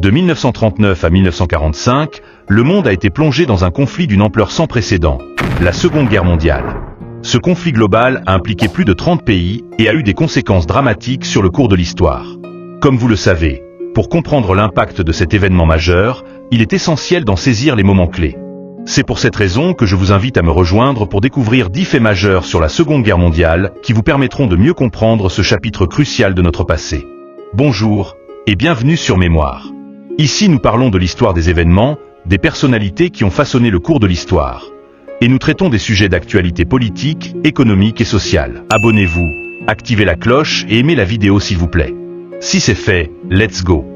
De 1939 à 1945, le monde a été plongé dans un conflit d'une ampleur sans précédent, la Seconde Guerre mondiale. Ce conflit global a impliqué plus de 30 pays et a eu des conséquences dramatiques sur le cours de l'histoire. Comme vous le savez, pour comprendre l'impact de cet événement majeur, il est essentiel d'en saisir les moments clés. C'est pour cette raison que je vous invite à me rejoindre pour découvrir 10 faits majeurs sur la Seconde Guerre mondiale qui vous permettront de mieux comprendre ce chapitre crucial de notre passé. Bonjour et bienvenue sur Mémoire. Ici nous parlons de l'histoire des événements, des personnalités qui ont façonné le cours de l'histoire. Et nous traitons des sujets d'actualité politique, économique et sociale. Abonnez-vous, activez la cloche et aimez la vidéo s'il vous plaît. Si c'est fait, let's go.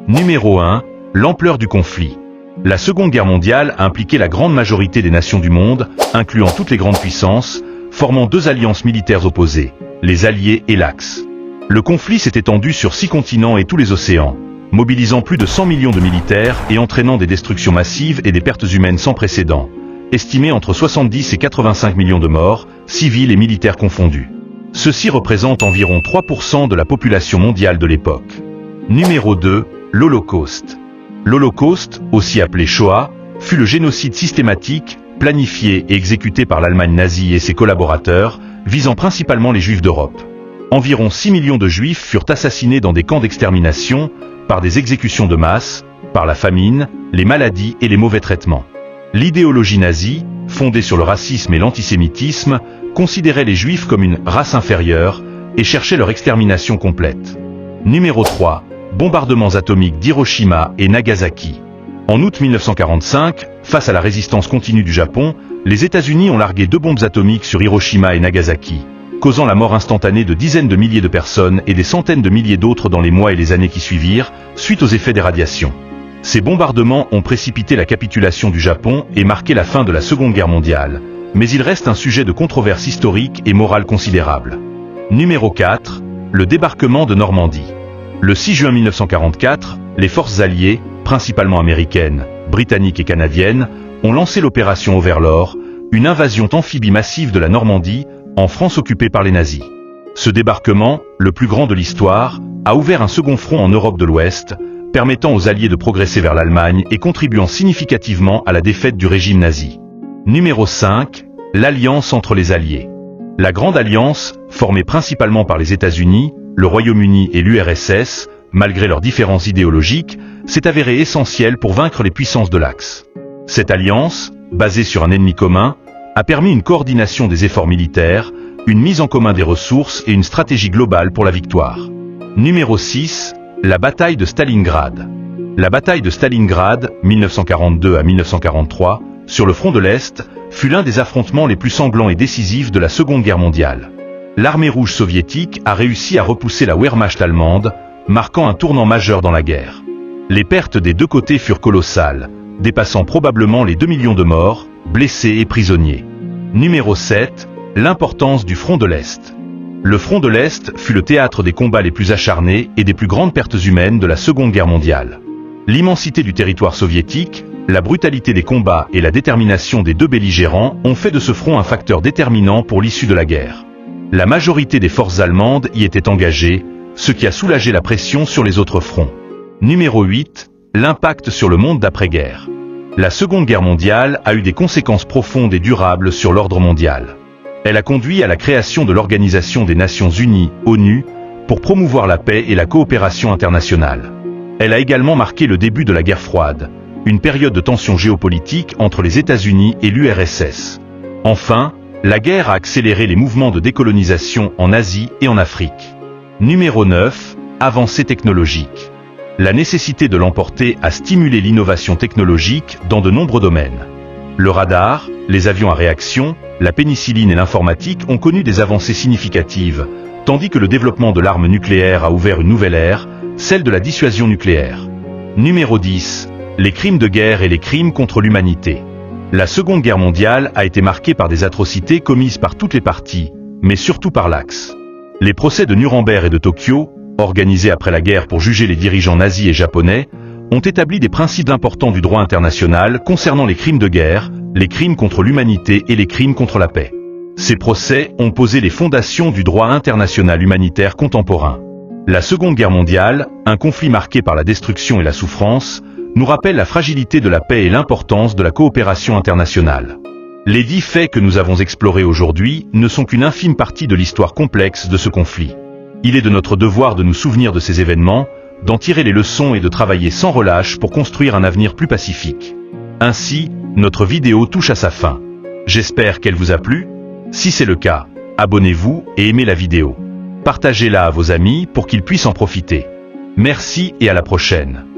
Numéro 1, l'ampleur du conflit. La Seconde Guerre mondiale a impliqué la grande majorité des nations du monde, incluant toutes les grandes puissances, formant deux alliances militaires opposées, les Alliés et l'Axe. Le conflit s'est étendu sur 6 continents et tous les océans, mobilisant plus de 100 millions de militaires et entraînant des destructions massives et des pertes humaines sans précédent, estimées entre 70 et 85 millions de morts, civils et militaires confondus. Ceci représente environ 3% de la population mondiale de l'époque. Numéro 2, l'Holocauste. L'Holocauste, aussi appelé Shoah, fut le génocide systématique, planifié et exécuté par l'Allemagne nazie et ses collaborateurs, visant principalement les Juifs d'Europe. Environ 6 millions de Juifs furent assassinés dans des camps d'extermination, par des exécutions de masse, par la famine, les maladies et les mauvais traitements. L'idéologie nazie, fondée sur le racisme et l'antisémitisme, considérait les Juifs comme une race inférieure et cherchait leur extermination complète. Numéro 3. Bombardements atomiques d'Hiroshima et Nagasaki. En août 1945, face à la résistance continue du Japon, les États-Unis ont largué 2 bombes atomiques sur Hiroshima et Nagasaki, causant la mort instantanée de dizaines de milliers de personnes et des centaines de milliers d'autres dans les mois et les années qui suivirent, suite aux effets des radiations. Ces bombardements ont précipité la capitulation du Japon et marqué la fin de la Seconde Guerre mondiale, mais il reste un sujet de controverse historique et morale considérable. Numéro 4, le débarquement de Normandie. Le 6 juin 1944, les forces alliées, principalement américaines, britanniques et canadiennes, ont lancé l'opération Overlord, une invasion amphibie massive de la Normandie, en France occupée par les nazis. Ce débarquement, le plus grand de l'histoire, a ouvert un second front en Europe de l'Ouest, permettant aux Alliés de progresser vers l'Allemagne et contribuant significativement à la défaite du régime nazi. Numéro 5, l'alliance entre les Alliés. La Grande Alliance, formée principalement par les États-Unis, le Royaume-Uni et l'URSS, malgré leurs différences idéologiques, s'est avérée essentielle pour vaincre les puissances de l'Axe. Cette alliance, basée sur un ennemi commun, a permis une coordination des efforts militaires, une mise en commun des ressources et une stratégie globale pour la victoire. Numéro 6, la bataille de Stalingrad. La bataille de Stalingrad, 1942 à 1943, sur le front de l'Est, fut l'un des affrontements les plus sanglants et décisifs de la Seconde Guerre mondiale. L'armée rouge soviétique a réussi à repousser la Wehrmacht allemande, marquant un tournant majeur dans la guerre. Les pertes des deux côtés furent colossales, dépassant probablement les 2 millions de morts, blessés et prisonniers. Numéro 7, l'importance du front de l'Est. Le front de l'Est fut le théâtre des combats les plus acharnés et des plus grandes pertes humaines de la Seconde Guerre mondiale. L'immensité du territoire soviétique, la brutalité des combats et la détermination des deux belligérants ont fait de ce front un facteur déterminant pour l'issue de la guerre. La majorité des forces allemandes y étaient engagées, ce qui a soulagé la pression sur les autres fronts. Numéro 8, l'impact sur le monde d'après-guerre. La Seconde Guerre mondiale a eu des conséquences profondes et durables sur l'ordre mondial. Elle a conduit à la création de l'Organisation des Nations Unies, ONU, pour promouvoir la paix et la coopération internationale. Elle a également marqué le début de la guerre froide, une période de tension géopolitique entre les États-Unis et l'URSS. Enfin, la guerre a accéléré les mouvements de décolonisation en Asie et en Afrique. Numéro 9, avancées technologiques. La nécessité de l'emporter a stimulé l'innovation technologique dans de nombreux domaines. Le radar, les avions à réaction, la pénicilline et l'informatique ont connu des avancées significatives, tandis que le développement de l'arme nucléaire a ouvert une nouvelle ère, celle de la dissuasion nucléaire. Numéro 10, les crimes de guerre et les crimes contre l'humanité. La Seconde Guerre mondiale a été marquée par des atrocités commises par toutes les parties, mais surtout par l'Axe. Les procès de Nuremberg et de Tokyo, organisés après la guerre pour juger les dirigeants nazis et japonais, ont établi des principes importants du droit international concernant les crimes de guerre, les crimes contre l'humanité et les crimes contre la paix. Ces procès ont posé les fondations du droit international humanitaire contemporain. La Seconde Guerre mondiale, un conflit marqué par la destruction et la souffrance, nous rappelle la fragilité de la paix et l'importance de la coopération internationale. Les 10 faits que nous avons explorés aujourd'hui ne sont qu'une infime partie de l'histoire complexe de ce conflit. Il est de notre devoir de nous souvenir de ces événements, d'en tirer les leçons et de travailler sans relâche pour construire un avenir plus pacifique. Ainsi, notre vidéo touche à sa fin. J'espère qu'elle vous a plu. Si c'est le cas, abonnez-vous et aimez la vidéo. Partagez-la à vos amis pour qu'ils puissent en profiter. Merci et à la prochaine.